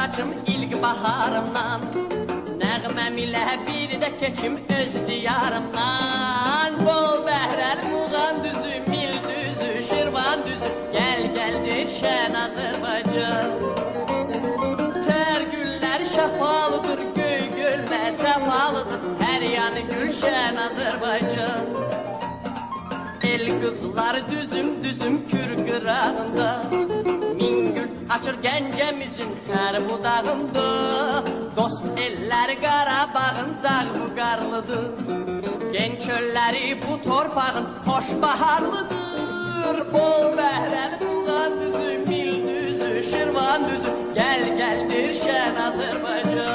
saçım ilk baharımdan, nəğməm ilə bir də keçim öz diyarımdan. Bol bəhrəl Muğan düzü, Mil düzü, Şirvan düzü, gəl gəldir şən Azərbaycan. Tər güllər şəfalıdır, göy gölmə səfalıdır, hər yanı gülşən Azərbaycan. El kızlar düzüm düzüm Kür qırağında, min gül açır Gəncəmizin hər budağında. Dost eller Qarabağın dağı qarlıdır, gen çölləri bu torpağın xoş baharlıdır. Bol bəhrəl Muğan düzü, Mil düzü, Şirvan düzü, gəl gəldir şən Azərbaycan.